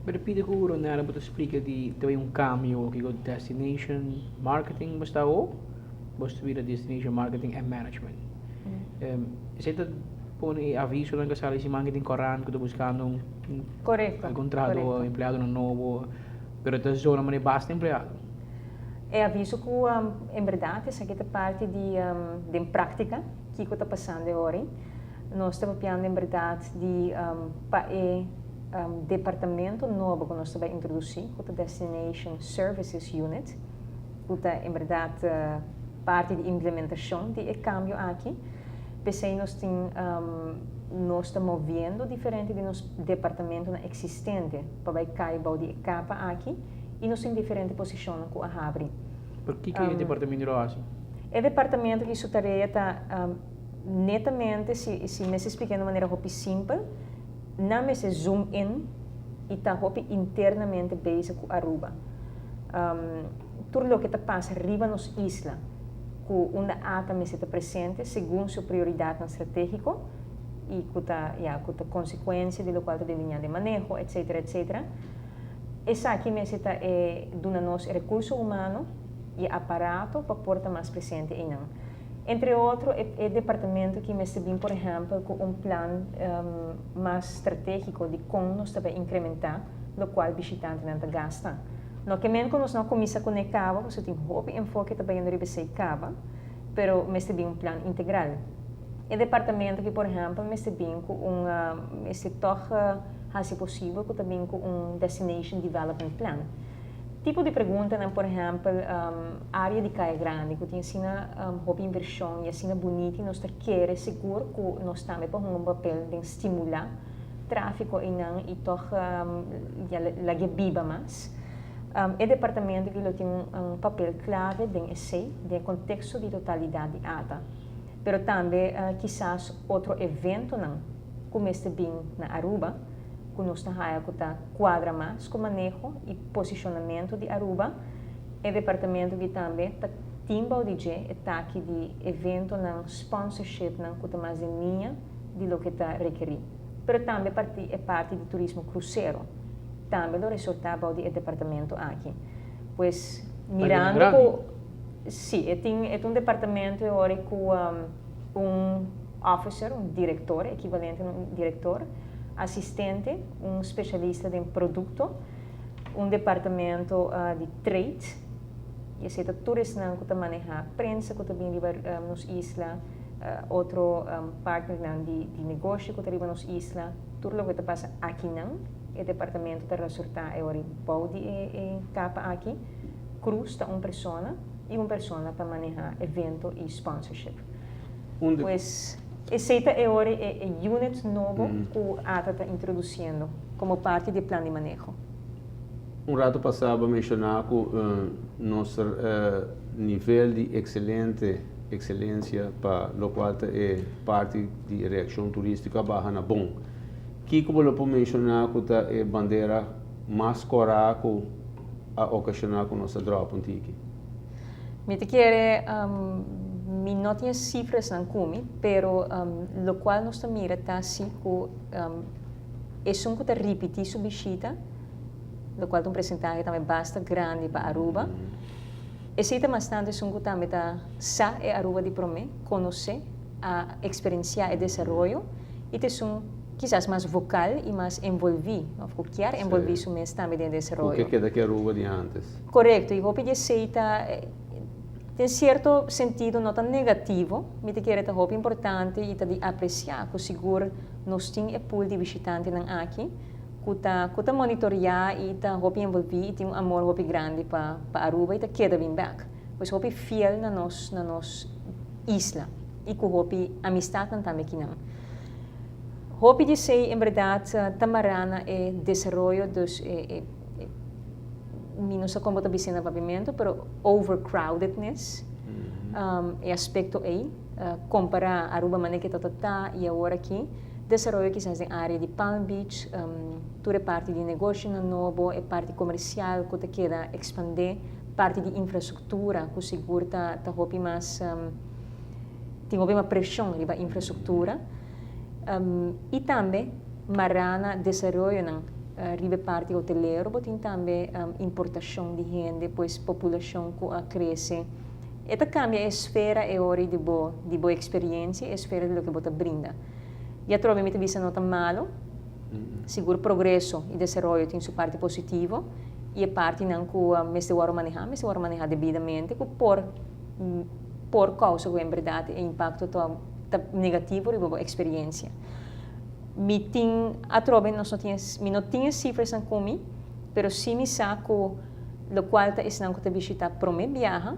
Pero pide ko uro na alam mo explica di também caminho que go destination marketing basta o basta vira destination marketing and management. Is het pone aviso lang kasali si marketing koran kudo buscando Correcto. contrato correcto. empleado no novo, pero esta zona man basta empleado. É aviso que, em verdade, essa aqui é parte de prática que está passando agora. Nós estamos piando, em verdade, de departamento novo que nós estamos a introduzir, que é o Destination Services Unit, que é, em verdade, parte de implementação de câmbio aqui. Pensei nós nós estamos movendo diferente de nosso departamento existente para cair de capa aqui e nós em diferente posição com a abre. Por que é o departamento lo hace? É departamento que sua tarefa está netamente, se me explicar de maneira muito simples, não me se zoom in e está internamente bezig com Aruba. Tudo o que está passando arriba nos isla, com onde ata me está presente, segundo sua prioridade estratégica e com a consequência do qual deve de manejo, etc, etc. Essa aqui me está dando nos recurso humano e aparato para portar mais presente em não. Entre outros, é departamento que me bem, por exemplo, com plano mais estratégico de como nós devemos incrementar o qual o visitante não gasta. No que menos nós não começamos com cava, você tem um enfoque também no RBC cava, pero me bem plano integral. É departamento que, por exemplo, me bem com se toca, se possível, também com destination development plan. Tipo de pergunta, por exemplo, área de Caia Grande, que tem assim uma inversão e assim bonita, e nós queremos seguro que nós também por papel de estimular tráfego e toca a biba mais. É departamento que tem papel clave de esse, de contexto de totalidade de ATA. Pero também, quizás, outro evento, como este bem na Aruba, que nós está quadra mais com manejo e posicionamento de Aruba. É departamento que também tem o DJ aqui de evento na sponsorship na que mais em linha de lo que está requerido. Pero também é parte de turismo cruzeiro. Também o resultado do departamento aqui. Pois mirando sim, é departamento agora com officer, diretor, equivalente a diretor, assistente, especialista em produto, departamento de trade, e esse turismo que maneja prensa, que também liga nos isla, outro partner de negócio que liga nos isla, tudo o que passa aqui não, é departamento de resultar é o pau de capa aqui, cruz está uma pessoa e uma pessoa para manejar evento e sponsorship. Pois esse é o unit novo que a ATA está introduzindo como parte do plano de manejo. Rato passado mencionar que nosso nível de excelência para o qual é parte de reação turística barra bom. Que como eu posso mencionar que é bandeira mais coraco a ocasionar com nossa drop antiga. Me te quer mi não tinha cifras não come, pero lo qual nós mira tá assim que é um que tá repetir sua visita, lo qual um percentagem também bastante grande para Aruba. Esse é bastante um que também tá sa é Aruba de prome, conhecer a experienciar e desenvolvimento e ter quizás mais vocal e mais envolvido, ou quer envolver isso mesmo também de desenvolvimento. O que é daqui a Aruba de antes? Correto, e vou pedir aceita tem certo sentido não tão negativo, mas que é muito importante e de apreciar que seguro nós temos pool de visitantes aqui, que está monitorear e está muito envolvido e tem amor muito grande para Aruba e está queda bem back. Pois muito fiel na nos isla e que muito amistade também aqui não. Hope de ser, em verdade, Tamarana é desenvolvimento dos não sei como está dizendo no pavimento, mas overcrowdedness é aspecto aí, comparar Aruba maneira que está e agora aqui, desenvolvimento quizás em área de Palm Beach, toda parte de negócio novo, é parte comercial que queda expandir, parte de infraestrutura que seguro está mais tem uma pressão na infraestrutura e também Marana desenvolve ribe parte hoteleiro, botin também importação de gente, pois população que cresce. Esta cambia a esfera e ori de boa experiência, a esfera de lo que bota brinda. E provavelmente bisa nota malo, seguro progresso e desenvolvimento tem sua parte positivo, e a parte não que mes de manejar devidamente, que por causa que em verdade é impacto negativo de boa experiência. Não tinha cifras em comi, mas sim me saco lo qual está que visitar para me viaja,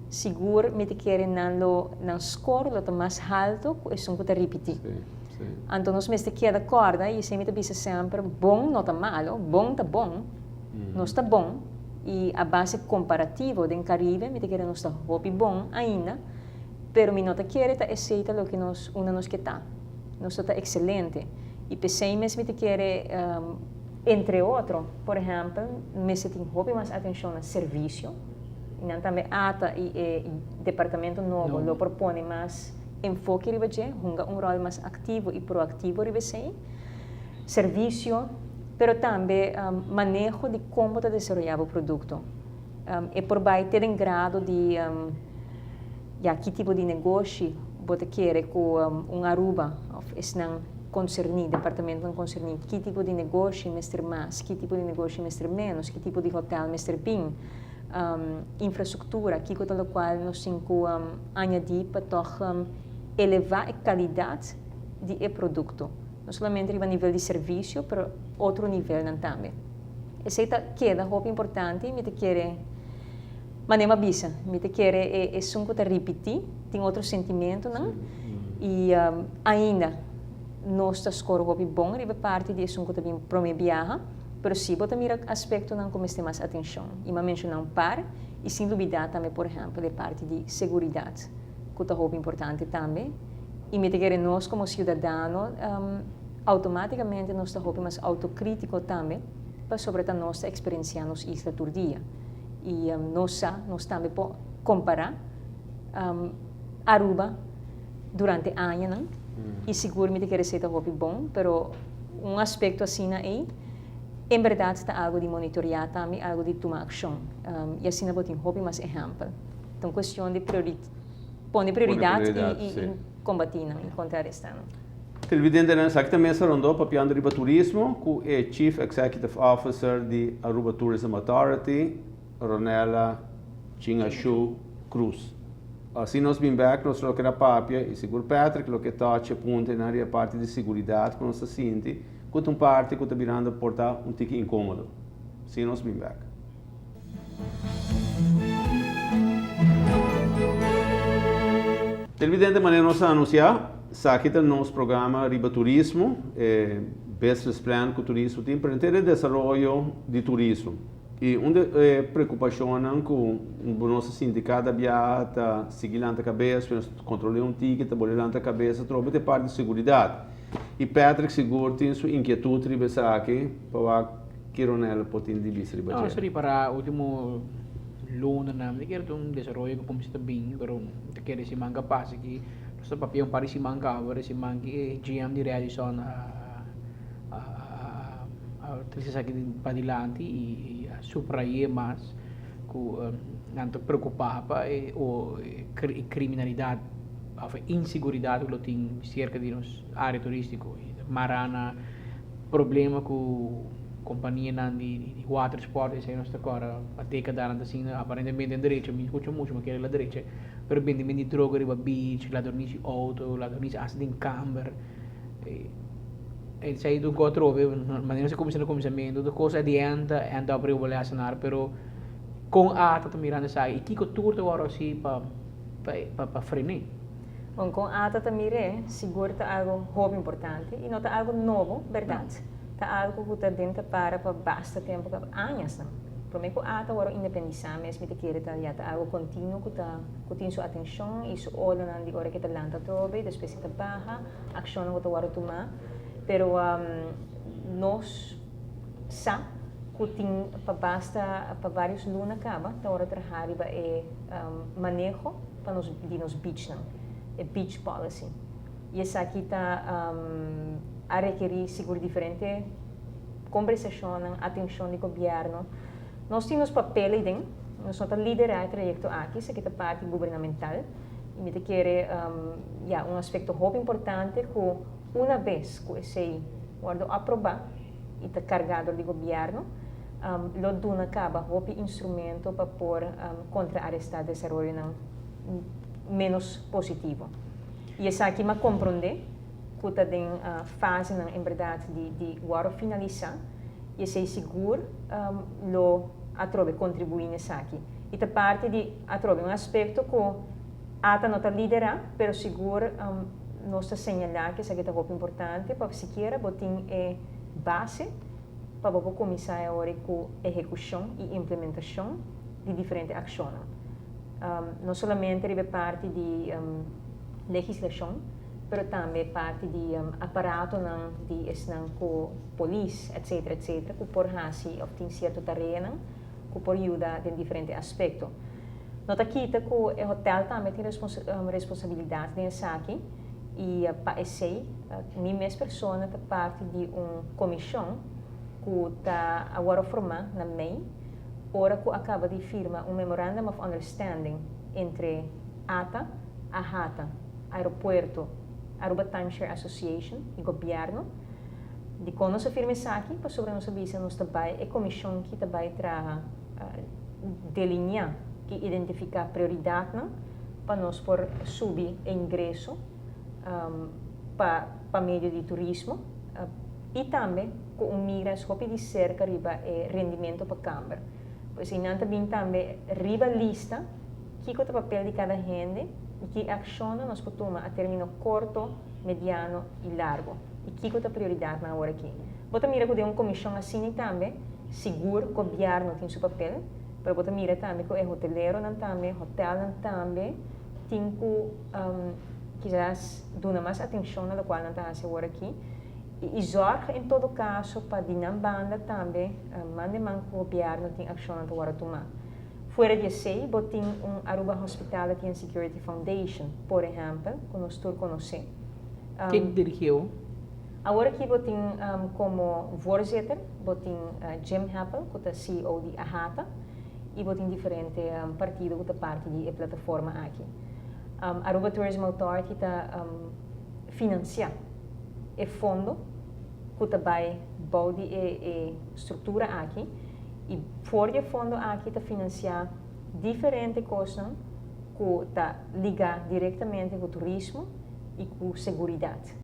seguro me te quer não score lo mais alto, é só que te repetir. Então nós me queda corda e sempre me diz sempre bom não tá malo, bom tá bom, não está bom e a base comparativo do Caribe me te quer não está bom ainda, pero me não te quer tá aceita lo que nos que tá. Nós está excelente. E pensei mesmo que quer, entre outros, por exemplo, me se tem mais atenção no serviço. E também ata e departamento novo lo propõe mais enfoque ribeje, rol mais ativo e proativo ribeje. Serviço, pero também manejo de como desenvolver o produto. E por baixo ter em grado de que tipo de negócio você quer com Aruba, departamento não concernir, que tipo de negócio mestre mais, que tipo de negócio mestre menos, que tipo de hotel mestre bem, infraestrutura, que com o qual nós temos que añadir para elevar a qualidade do produto. Não somente a nível de serviço, mas outro nível também. Essa queda é importante, me te quer mas nem avisa, me te quer é só que repetir, tem outro sentimento, não? E ainda não está score bom, ribe parte de só que também prome viaja, mas sim bota mira aspecto não como este mais atenção. E me mencionar par e sem dúvida também, por exemplo, de parte de segurança, que é importante também. E me te quer nós como cidadãos automaticamente nós está mais autocrítico também, para sobre a nossa experiência nos isla todo dia. E nós também podemos comparar Aruba durante anos, não? E seguramente que a receita é bom, mas aspecto assim aí, em verdade está algo de monitorear também, algo de tomar ação. E assim não tem mais exemplo. Então, questão de prioridade e combater, encontrar esta. Televidente nessa aqui também se rondou para Piando Riba Turismo, que é Chief Executive Officer de Aruba Tourism Authority, Ronela Chingashu Cruz. Assim nós vim back, nós lo que era papia, e seguro Patrick, lo que toca punta na parte de segurança, que nós se sente, que uma parte que está virando portar tique incômodo. Assim nós vim back. Televidente, maneira nós anunciar, aqui está nosso programa Riba Turismo, Business Plan que o turismo tem para ter desenvolvimento de turismo. E uma preocupação é que o nosso sindicato está seguindo a cabeça, controlando ticket, bolando a cabeça, troca de parte de segurança. E Patrick seguro tem sua inquietude de aqui para que Ronel pode dividir riba. Não, seria para o último lunes na, de quero um desenvolvimento como está bem, pero de quero se manga passa que nosso papel para se manga, agora se manga GM de realização terceira aqui para adiante e suprair mais que não te preocupava ou criminalidade, a insegurança que tem cerca de nos área turística, marana problema com companhia de water sport esse nosso agora a década assim aparentemente em direita me escuta muito mas que é la direita pero bem de droga riba beach la dormir auto la dormir acidente camber e sai do quatro mas não se começa no começamento da coisa adianta anda para o acionar pero com a tá mirando sai e que tour to agora assim para frenar. Bom, com a tá mire seguro tá algo muito importante e não tá algo novo, verdade. Tá algo que tá dentro para basta tempo que anos não. Para mim com a tá agora independência mesmo te querer tá algo contínuo que tem sua atenção e sua olho na de hora que tá lanta trobe, depois tá barra, ação que tá agora tomar. Pero nós sa que tem basta para vários lunas acaba, tá hora trabalhar é manejo para nos beach não. É beach policy. E essa aqui está a requerir seguro diferente conversação, a atenção do governo. Nós temos papéis, nós somos liderar o projeto aqui, isso aqui é a parte governamental. E me quer um aspecto muito importante que uma vez que esse guardo aprovar e está carregado do governo, lo duna acaba o instrumento para pôr contra-arrestar desenvolvimento menos positivo. E essa aqui me compreende que está em fase, em verdade, de agora finalizar e ser seguro lo atrove contribuir nessa aqui. E a parte de atrove aspecto que ata não está liderar, pero seguro nós está señalar que isso aqui é muito importante para sequer botar base para começar agora com execução e implementação de diferentes ações. Não somente a parte de legislação, mas também parte de aparato de com polícia, etc., que por fazer tem certo terreno, que por ajudar em diferentes aspectos. Nota quita que o hotel também tem responsabilidade nessa aqui e para esse, minha pessoa está parte de uma comissão que está agora formada na MEI, ora que acaba de firmar Memorandum of Understanding entre ATA, AHATA, Aeroporto, Aruba Timeshare Association e governo. De quando nós firma isso aqui, para sobre nossa visa, nós também é comissão que também traz delinear, que identificar prioridade para nós por subir ingresso para meio de turismo e também com miras de cerca riba rendimento para a Câmara. Pois ainda também riba lista que é o papel de cada gente e que aciona nós podemos a termino curto, mediano e largo. E que é a prioridade na hora aqui. Bota mira que uma comissão assim também, seguro que o governo tem seu papel, mas bota mira também que o hoteleiro também, hotel também, tem que quizás dar mais atenção na qual não está agora aqui. E zorg in todo caso para dinam banda também, mande man que o governo tem ação na hora tomar. Fora de sei, botin Aruba Hospitality and Security Foundation, por exemplo, que nós todos conhecemos. Quem dirigiu? Agora aqui botin como voorzitter, botin Jim Happel, que é CEO de AHATA, e botin diferentes partidos que é parte da plataforma aqui. Aruba Tourism Authority está financiando o fundo que também boude a estrutura aqui e por o fundo aqui está financiar diferentes coisas que está ligado diretamente com o turismo e com segurança.